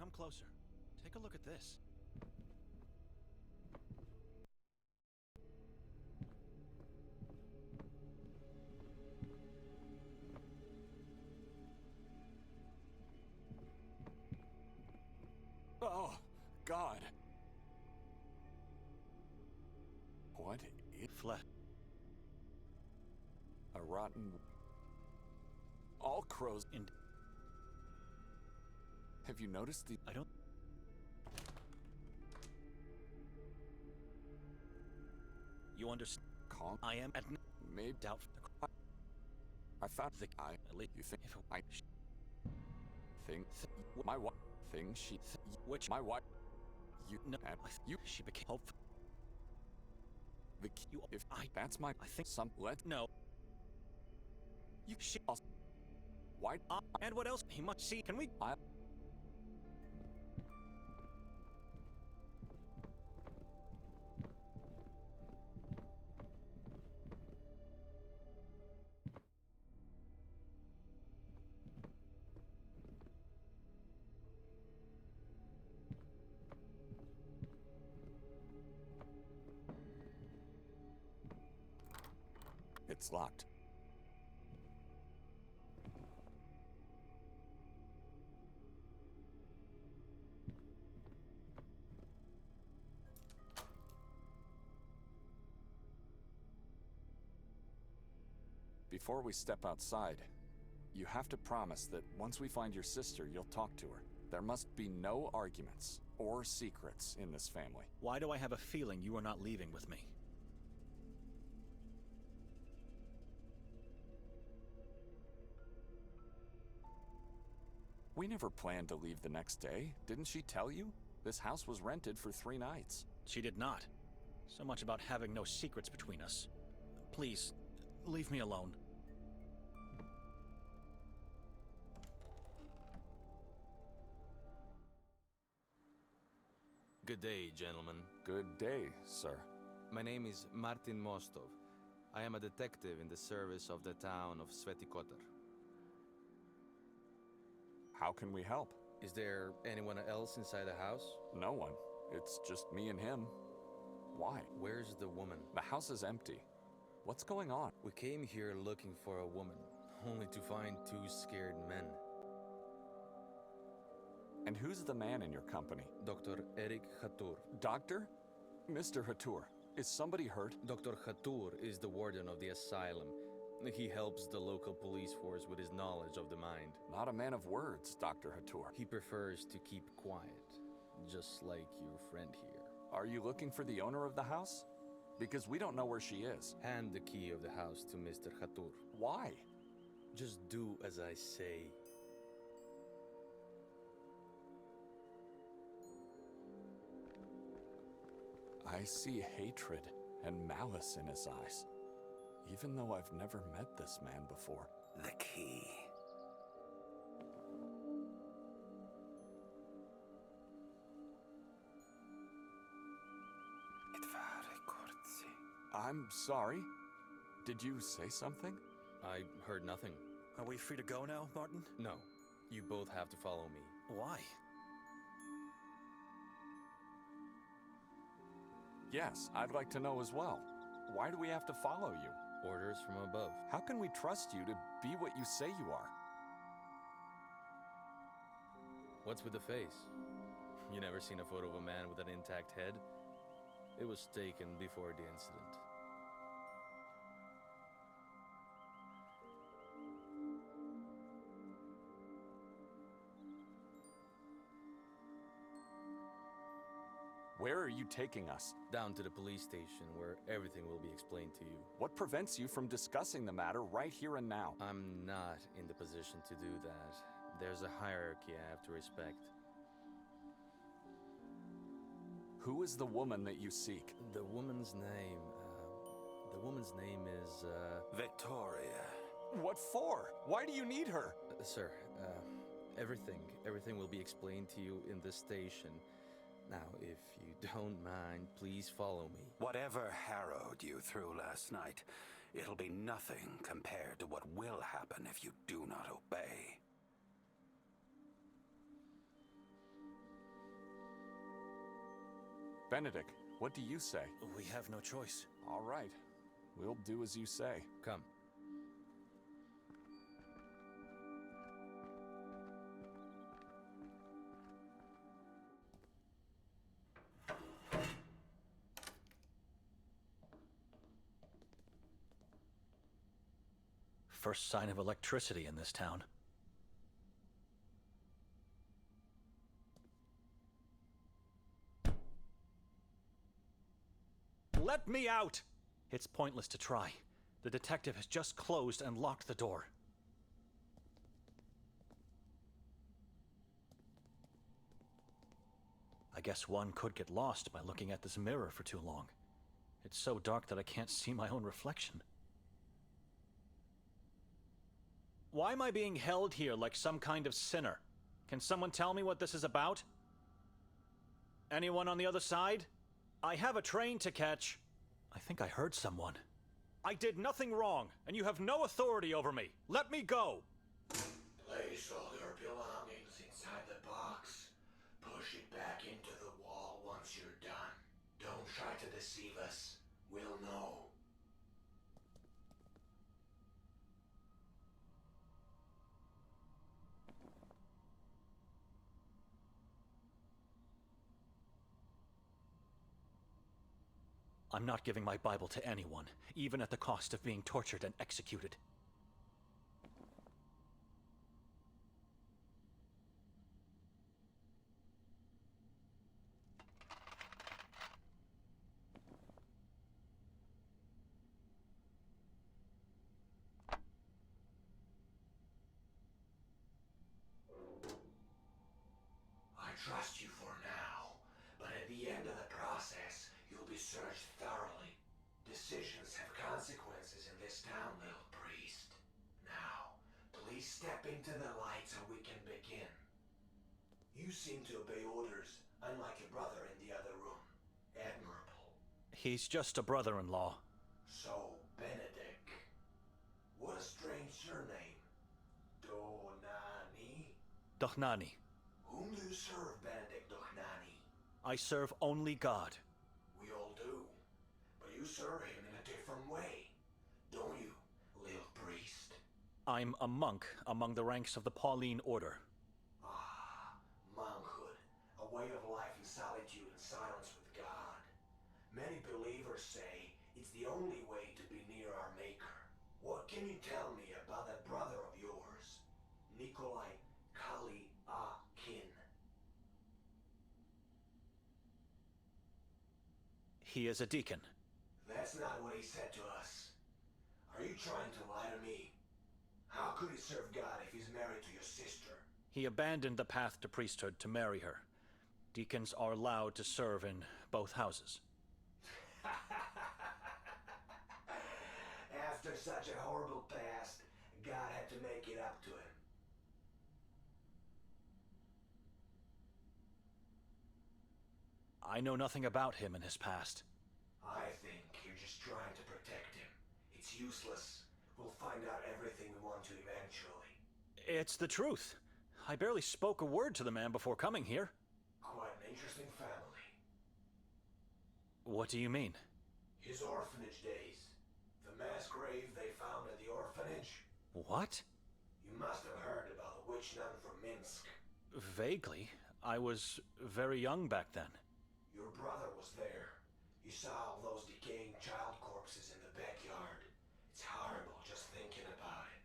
Come closer. Take a look at this. Oh, God. What is... Flesh. A rotten... All crows... Have you noticed the... I don't... You understand? Calm? I am at... Maybe... Doubt... I found The... I... At least... You think... If... I... Think... My wife... Thing she... Which... My wife... You... No... And you... She became... Hope... The... You... If... I... That's my... I think... Some... Let... No. You... She... Why... And what else? He must see... Can we... It's locked. Before we step outside, you have to promise that once we find your sister, you'll talk to her. There must be no arguments or secrets in this family. Why do I have a feeling you are not leaving with me? We never planned to leave the next day. Didn't she tell you? This house was rented for 3 nights. She did not. So much about having no secrets between us. Please, leave me alone. Good day, gentlemen. Good day, sir. My name is Martin Mostov. I am a detective in the service of the town of Sveti Kotar. How can we help? Is there anyone else inside the house? No one. It's just me and him. Why? Where's the woman? The house is empty. What's going on? We came here looking for a woman, only to find 2 scared men. And who's the man in your company? Dr. Eric Hatur. Doctor? Mr. Hatur, is somebody hurt? Dr. Hatur is the warden of the asylum. He helps the local police force with his knowledge of the mind. Not a man of words, Dr. Hatur. He prefers to keep quiet, just like your friend here. Are you looking for the owner of the house? Because we don't know where she is. Hand the key of the house to Mr. Hatur. Why? Just do as I say. I see hatred and malice in his eyes, even though I've never met this man before. The key. I'm sorry. Did you say something? I heard nothing. Are we free to go now, Martin? No, you both have to follow me. Why? Yes, I'd like to know as well. Why do we have to follow you? Orders from above. How can we trust you to be what you say you are? What's with the face? You never seen a photo of a man with an intact head? It was taken before the incident. Where are you taking us? Down to the police station where everything will be explained to you. What prevents you from discussing the matter right here and now? I'm not in the position to do that. There's a hierarchy I have to respect. Who is the woman that you seek? The woman's name is, Victoria. What for? Why do you need her? Sir, everything will be explained to you in the station. Now, if you don't mind, please follow me. Whatever harrowed you through last night, it'll be nothing compared to what will happen if you do not obey. Benedict, what do you say? We have no choice. All right. We'll do as you say. Come. First sign of electricity in this town. Let me out! It's pointless to try. The detective has just closed and locked the door. I guess one could get lost by looking at this mirror for too long. It's so dark that I can't see my own reflection. Why am I being held here like some kind of sinner? Can someone tell me what this is about? Anyone on the other side? I have a train to catch. I think I heard someone. I did nothing wrong, and you have no authority over me. Let me go! Place all your belongings inside the box. Push it back into the wall once you're done. Don't try to deceive us. We'll know. I'm not giving my Bible to anyone, even at the cost of being tortured and executed. I trust you for now, but at the end of the process, you'll be searched thoroughly. Decisions have consequences in this town, little priest. Now, please step into the light so we can begin. You seem to obey orders, unlike your brother in the other room. Admirable. He's just a brother-in-law. So, Benedict. What a strange surname. Donani? Dochnani. Whom do you serve, Benedict Dochnani? I serve only God. We all do. But you serve him in a different way, don't you, little priest? I'm a monk among the ranks of the Pauline Order. Ah, monkhood. A way of life in solitude and silence with God. Many believers say it's the only way to be near our Maker. What can you tell me about that brother of yours, Nikolai Kali-a-Kin? He is a deacon. That's not what he said to us. Are you trying to lie to me? How could he serve God if he's married to your sister? He abandoned the path to priesthood to marry her. Deacons are allowed to serve in both houses. After such a horrible past, God had to make it up to him. I know nothing about him and his past. I think you're just trying to protect him. It's useless. We'll find out everything we want to eventually. It's the truth. I barely spoke a word to the man before coming here. Quite an interesting family. What do you mean? His orphanage days. The mass grave they found at the orphanage. What? You must have heard about the witch nun from Minsk. Vaguely. I was very young back then. Your brother was there. You saw all those decaying child corpses in the backyard. It's horrible just thinking about it.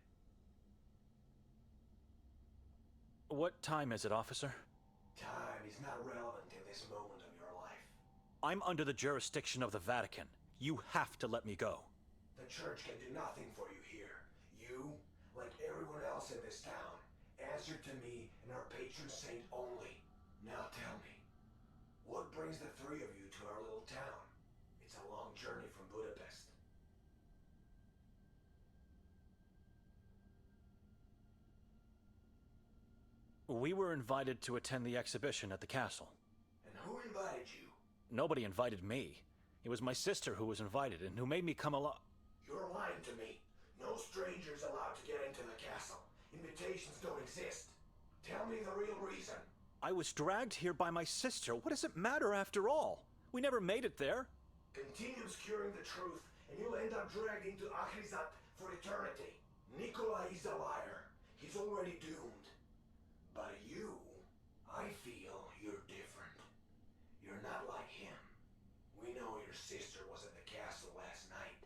What time is it, officer? Time is not relevant in this moment of your life. I'm under the jurisdiction of the Vatican. You have to let me go. The church can do nothing for you here. You, like everyone else in this town, answer to me and our patron saint only. Now tell me, what brings the three of you to our little town? It's a long journey from Budapest. We were invited to attend the exhibition at the castle. And who invited you? Nobody invited me. It was my sister who was invited and who made me come along. You're lying to me. No strangers allowed to get into the castle. Invitations don't exist. Tell me the real reason. I was dragged here by my sister. What does it matter after all? We never made it there. Continue obscuring the truth, and you'll end up dragged into Akhrizat for eternity. Nikolai is a liar. He's already doomed. But you, I feel you're different. You're not like him. We know your sister was at the castle last night.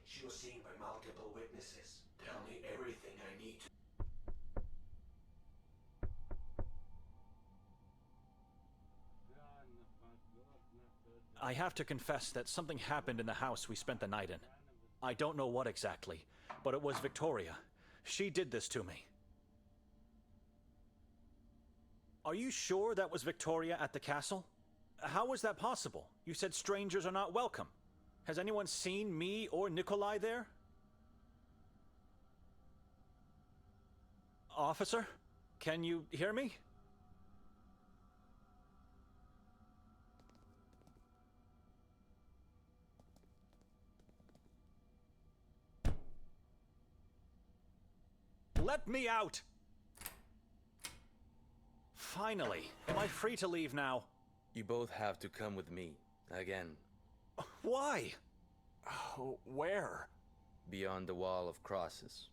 She was seen by multiple witnesses. Tell me everything I need to. I have to confess that something happened in the house we spent the night in. I don't know what exactly, but it was Victoria. She did this to me. Are you sure that was Victoria at the castle? How was that possible? You said strangers are not welcome. Has anyone seen me or Nikolai there? Officer? Can you hear me? Let me out! Finally, am I free to leave now? You both have to come with me. Again. Why? Oh, where? Beyond the wall of crosses.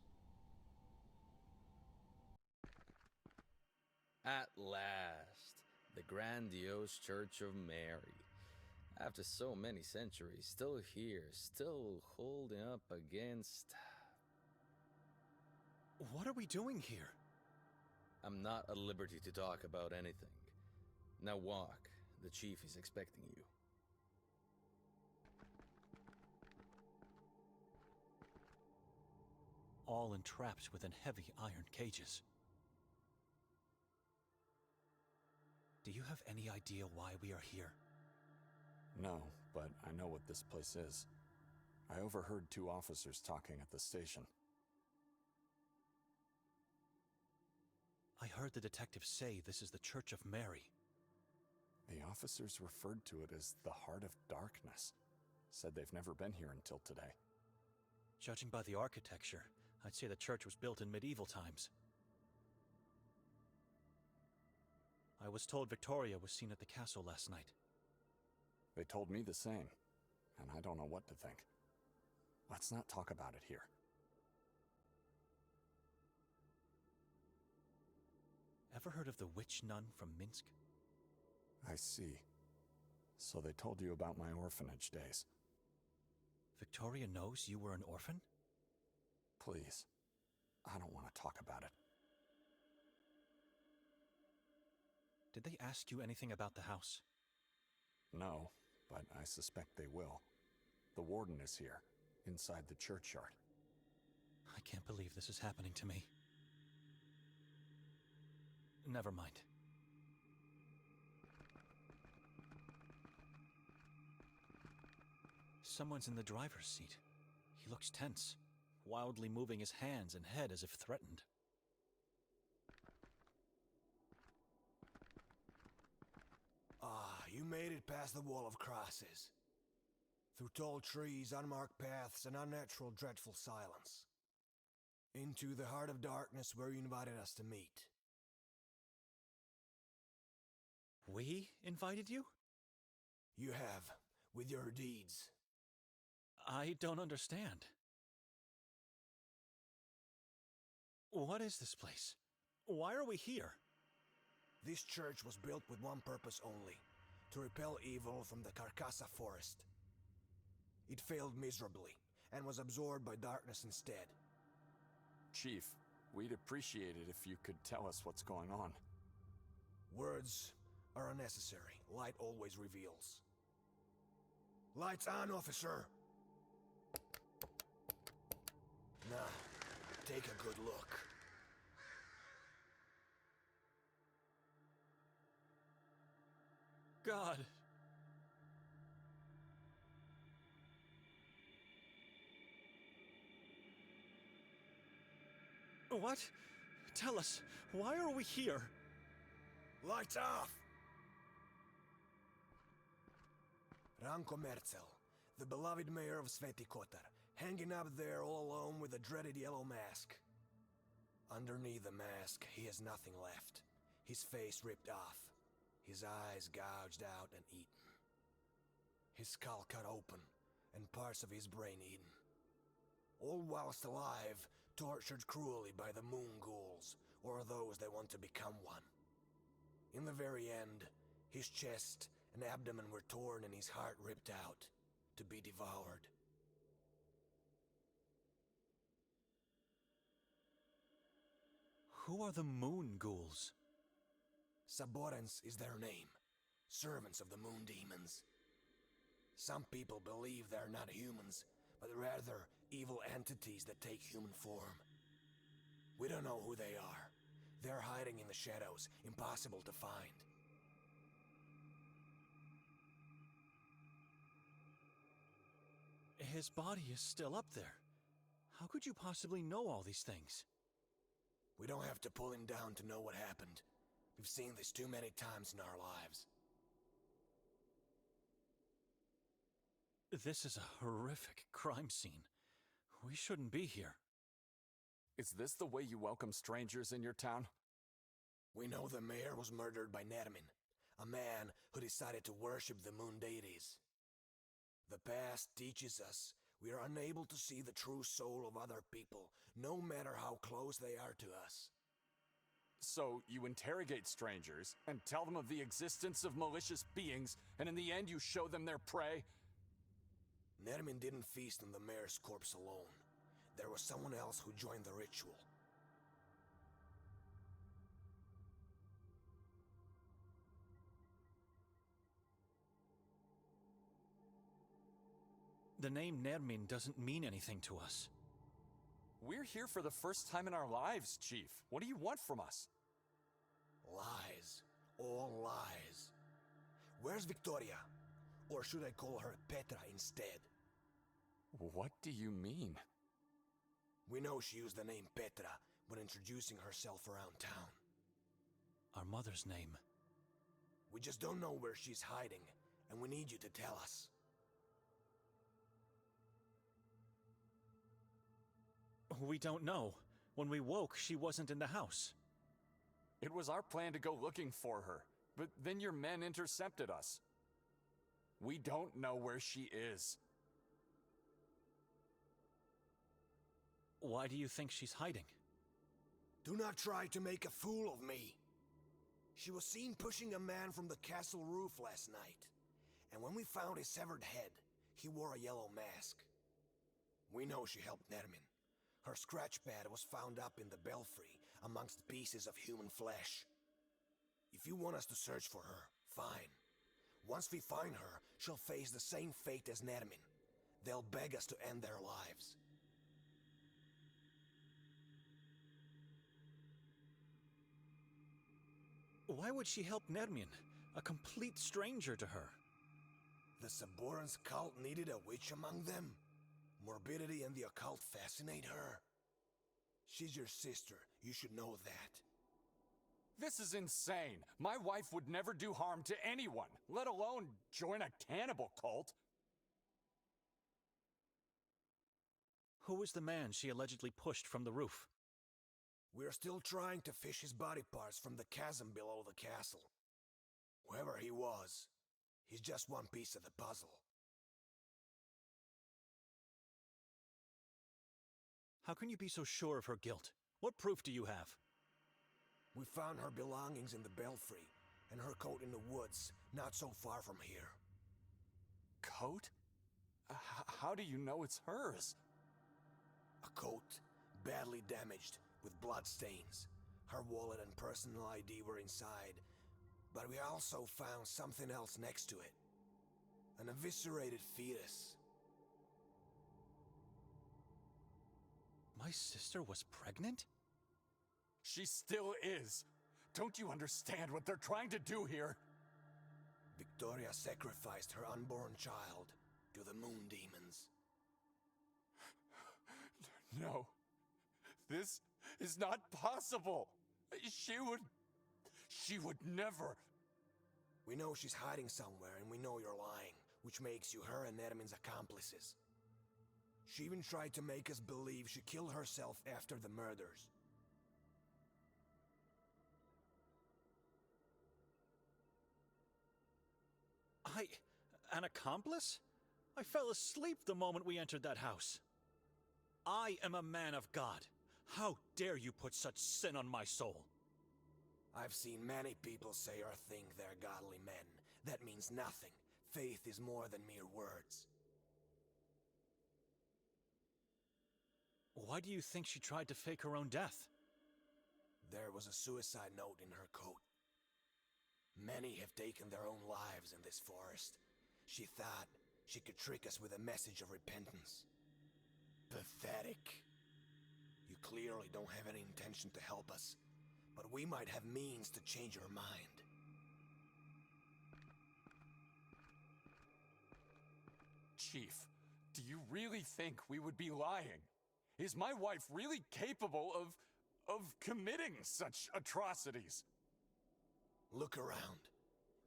At last, the grandiose Church of Mary. After so many centuries, still here, still holding up against... What are we doing here? I'm not at liberty to talk about anything. Now walk. The chief is expecting you. All entrapped within heavy iron cages. Do you have any idea why we are here? No, but I know what this place is. I overheard two officers talking at the station. I heard the detectives say this is the Church of Mary. The officers referred to it as the Heart of Darkness. Said they've never been here until today. Judging by the architecture, I'd say the church was built in medieval times. I was told Victoria was seen at the castle last night. They told me the same, and I don't know what to think. Let's not talk about it here. Ever heard of the witch nun from Minsk? I see. So they told you about my orphanage days. Victoria knows you were an orphan? Please, I don't want to talk about it. Did they ask you anything about the house? No, but I suspect they will. The warden is here, inside the churchyard. I can't believe this is happening to me. Never mind. Someone's in the driver's seat. He looks tense, wildly moving his hands and head as if threatened. Ah, you made it past the wall of crosses. Through tall trees, unmarked paths, and unnatural, dreadful silence. Into the heart of darkness where you invited us to meet. We invited you? You have, with your deeds. I don't understand. What is this place? Why are we here? This church was built with one purpose only, to repel evil from the Carcassa forest. It failed miserably, and was absorbed by darkness instead. Chief, we'd appreciate it if you could tell us what's going on. Words are unnecessary. Light always reveals. Lights on, officer! Now, take a good look. God. What? Tell us, why are we here? Lights off! Ranko Merzel, the beloved mayor of Sveti Kotar, hanging up there all alone with a dreaded yellow mask. Underneath the mask, he has nothing left. His face ripped off, his eyes gouged out and eaten. his skull cut open, and parts of his brain eaten. All whilst alive, tortured cruelly by the moon ghouls, or those that want to become one. In the very end, his chest and abdomen were torn and his heart ripped out, to be devoured. Who are the moon ghouls? Saborans is their name, servants of the moon demons. Some people believe they're not humans, but rather evil entities that take human form. We don't know who they are. They're hiding in the shadows, impossible to find. His body is still up there. How could you possibly know all these things? We don't have to pull him down to know what happened. We've seen this too many times in our lives. This is a horrific crime scene. We shouldn't be here. Is this the way you welcome strangers in your town? We know the mayor was murdered by Nermin, a man who decided to worship the moon deities. The past teaches us we are unable to see the true soul of other people, no matter how close they are to us. So you interrogate strangers and tell them of the existence of malicious beings, and in the end you show them their prey? Nermin didn't feast on the mayor's corpse alone. There was someone else who joined the ritual. The name Nermin doesn't mean anything to us. We're here for the first time in our lives, Chief. What do you want from us? Lies. All lies. Where's Victoria? Or should I call her Petra instead? What do you mean? We know she used the name Petra when introducing herself around town. Our mother's name. We just don't know where she's hiding, and we need you to tell us. We don't know. When we woke, she wasn't in the house. It was our plan to go looking for her, but then your men intercepted us. We don't know where she is. Why do you think she's hiding? Do not try to make a fool of me. She was seen pushing a man from the castle roof last night, and when we found his severed head, he wore a yellow mask. We know she helped Nermin. Her scratch pad was found up in the belfry amongst pieces of human flesh. If you want us to search for her, fine. Once we find her, she'll face the same fate as Nermin. They'll beg us to end their lives. Why would she help Nermin, a complete stranger to her? The Saborans cult needed a witch among them. Morbidity and the occult fascinate her. She's your sister. You should know that. This is insane. My wife would never do harm to anyone, let alone join a cannibal cult. Who was the man she allegedly pushed from the roof? We're still trying to fish his body parts from the chasm below the castle. Whoever he was, he's just one piece of the puzzle. How can you be so sure of her guilt? What proof do you have? We found her belongings in the belfry, and her coat in the woods, not so far from here. Coat? How do you know it's hers? A coat, badly damaged, with blood stains. Her wallet and personal ID were inside, but we also found something else next to it. An eviscerated fetus. My sister was pregnant? She still is. Don't you understand what they're trying to do here? Victoria sacrificed her unborn child to the moon demons. No. This is not possible. She would never. We know she's hiding somewhere, and we know you're lying, which makes you her and Nermin's accomplices. She even tried to make us believe she killed herself after the murders. An accomplice? I fell asleep the moment we entered that house. I am a man of God. How dare you put such sin on my soul? I've seen many people say or think they're godly men. That means nothing. Faith is more than mere words. Why do you think she tried to fake her own death? There was a suicide note in her coat. Many have taken their own lives in this forest. She thought she could trick us with a message of repentance. Pathetic. You clearly don't have any intention to help us, but we might have means to change your mind. Chief, do you really think we would be lying? Is my wife really capable of committing such atrocities? Look around.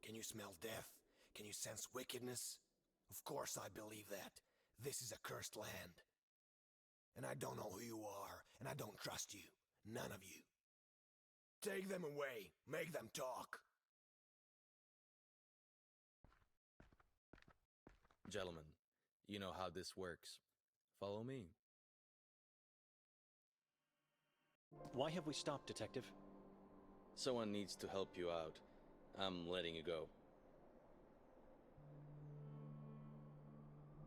Can you smell death? Can you sense wickedness? Of course I believe that. This is a cursed land. And I don't know who you are, and I don't trust you. None of you. Take them away. Make them talk. Gentlemen, you know how this works. Follow me. Why have we stopped, Detective? Someone needs to help you out. I'm letting you go.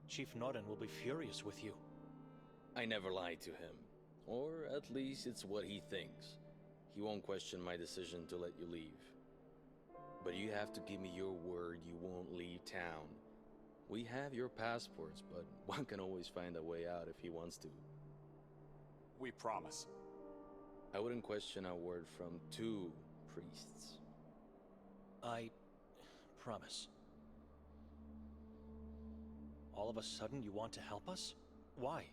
Chief Norton will be furious with you. I never lied to him. Or at least it's what he thinks. He won't question my decision to let you leave. But you have to give me your word you won't leave town. We have your passports, but one can always find a way out if he wants to. We promise. I wouldn't question a word from two priests. I promise. All of a sudden you want to help us? Why?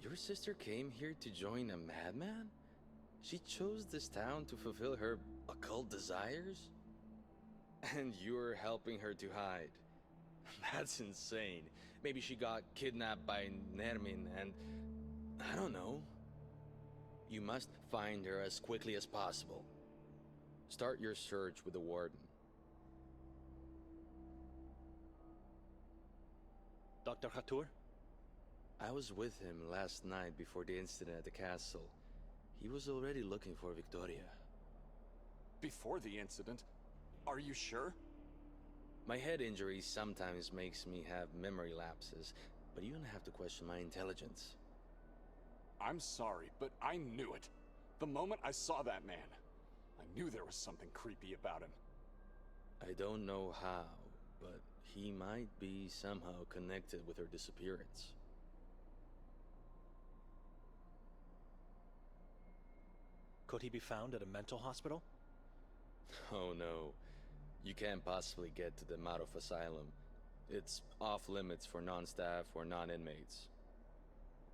Your sister came here to join a madman? She chose this town to fulfill her occult desires? And you're helping her to hide. That's insane. Maybe she got kidnapped by Nermin and... I don't know. You must find her as quickly as possible. Start your search with the warden. Dr. Hatur? I was with him last night before the incident at the castle. He was already looking for Victoria. Before the incident? Are you sure? My head injury sometimes makes me have memory lapses, but you don't have to question my intelligence. I'm sorry, but I knew it. The moment I saw that man, I knew there was something creepy about him. I don't know how, but he might be somehow connected with her disappearance. Could he be found at a mental hospital? Oh no. You can't possibly get to the Madoff Asylum. It's off limits for non-staff or non-inmates.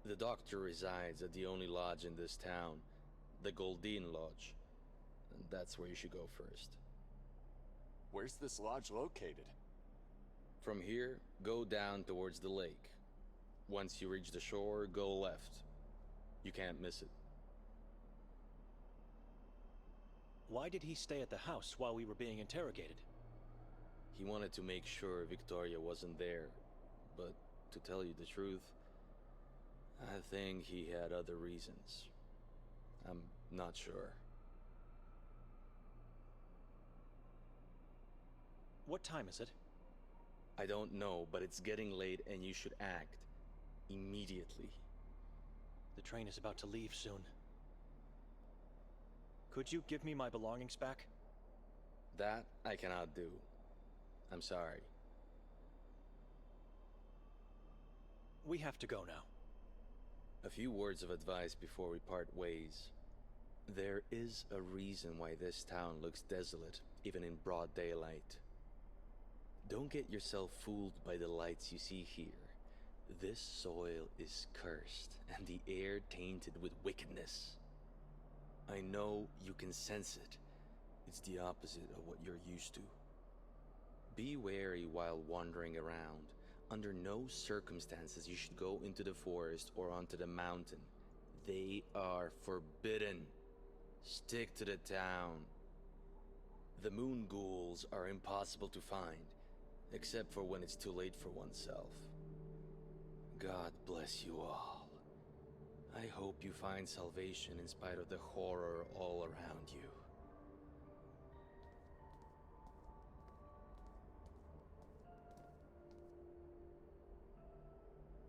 The doctor resides at the only lodge in this town, the Goldine Lodge. And that's where you should go first. Where's this lodge located? From here, go down towards the lake. Once you reach the shore, go left. You can't miss it. Why did he stay at the house while we were being interrogated? He wanted to make sure Victoria wasn't there, but to tell you the truth, I think he had other reasons. I'm not sure. What time is it? I don't know, but it's getting late and you should act. Immediately. The train is about to leave soon. Could you give me my belongings back? That I cannot do. I'm sorry. We have to go now. A few words of advice before we part ways. There is a reason why this town looks desolate, even in broad daylight. Don't get yourself fooled by the lights you see here. This soil is cursed, and the air tainted with wickedness. I know you can sense it. It's the opposite of what you're used to. Be wary while wandering around. Under no circumstances you should go into the forest or onto the mountain. They are forbidden. Stick to the town. The moon ghouls are impossible to find, except for when it's too late for oneself. God bless you all. I hope you find salvation in spite of the horror all around you.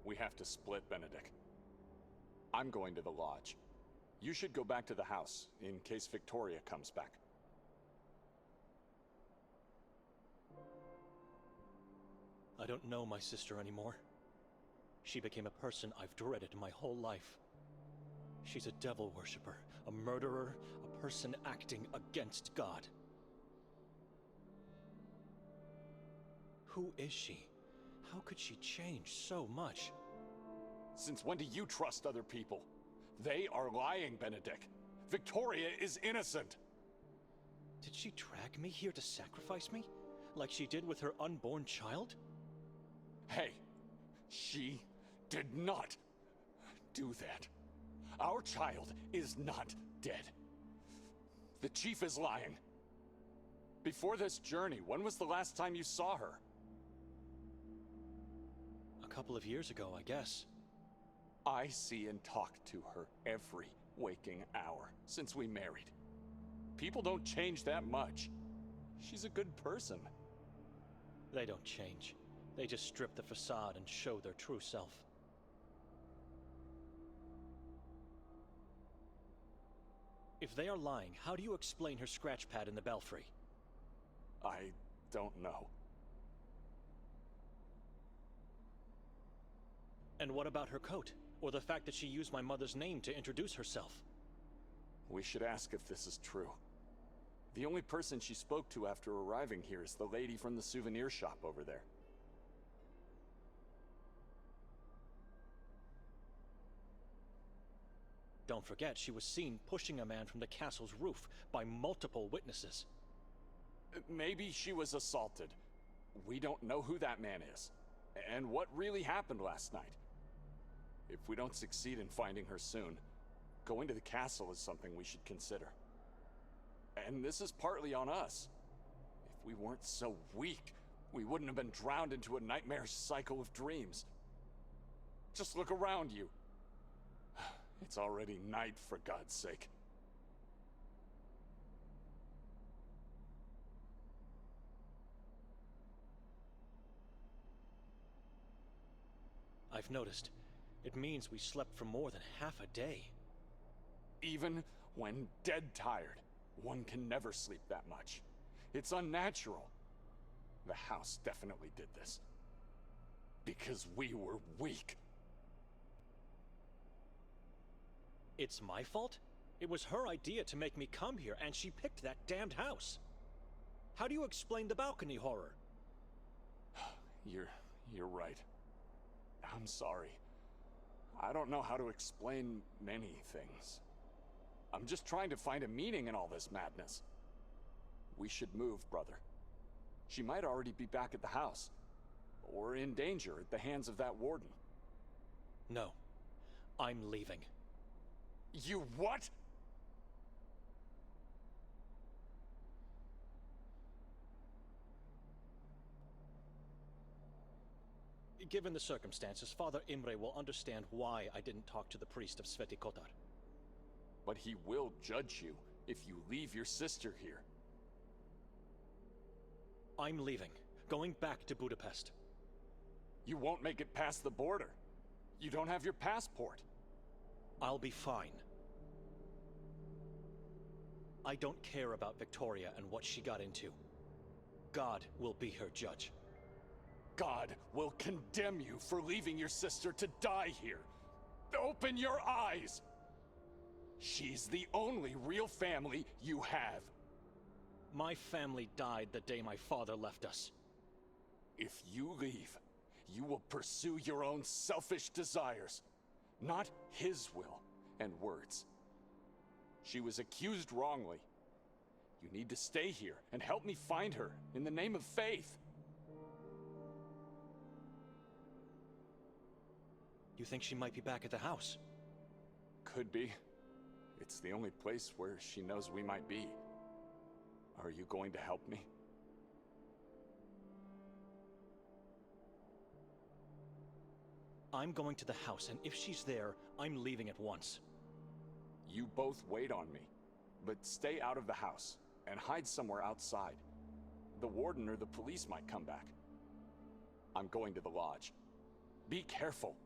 We have to split, Benedict. I'm going to the lodge. You should go back to the house, in case Victoria comes back. I don't know my sister anymore. She became a person I've dreaded my whole life. She's a devil worshipper, a murderer, a person acting against God. Who is she? How could she change so much? Since when do you trust other people? They are lying, Benedict. Victoria is innocent. Did she drag me here to sacrifice me? Like she did with her unborn child? Hey, she did not do that. Our child is not dead. The chief is lying. Before this journey, when was the last time you saw her? A couple of years ago, I guess. I see and talk to her every waking hour since we married. People don't change that much. She's a good person. They don't change. They just strip the facade and show their true self. If they are lying, how do you explain her scratch pad in the belfry? I don't know. And what about her coat? Or the fact that she used my mother's name to introduce herself? We should ask if this is true. The only person she spoke to after arriving here is the lady from the souvenir shop over there. Don't forget, she was seen pushing a man from the castle's roof by multiple witnesses. Maybe she was assaulted. We don't know who that man is, and what really happened last night. If we don't succeed in finding her soon, going to the castle is something we should consider. And this is partly on us. If we weren't so weak, we wouldn't have been drowned into a nightmare cycle of dreams. Just look around you. It's already night, for God's sake. I've noticed. It means we slept for more than half a day. Even when dead tired, one can never sleep that much. It's unnatural. The house definitely did this. Because we were weak. It's my fault? It was her idea to make me come here, and she picked that damned house. How do you explain the balcony horror? You're right. I'm sorry. I don't know how to explain many things. I'm just trying to find a meaning in all this madness. We should move, brother. She might already be back at the house, or in danger at the hands of that warden. No. I'm leaving. You what? Given the circumstances, Father Imre will understand why I didn't talk to the priest of Sveti Kotar. But he will judge you if you leave your sister here. I'm leaving. Going back to Budapest. You won't make it past the border. You don't have your passport. I'll be fine. I don't care about Victoria and what she got into. God will be her judge. God will condemn you for leaving your sister to die here. Open your eyes! She's the only real family you have. My family died the day my father left us. If you leave, you will pursue your own selfish desires, not his will and words. She was accused wrongly. You need to stay here and help me find her in the name of faith. You think she might be back at the house? Could be. It's the only place where she knows we might be. Are you going to help me? I'm going to the house, and if she's there, I'm leaving at once. You both wait on me, but stay out of the house and hide somewhere outside. The warden or the police might come back. I'm going to the lodge. Be careful.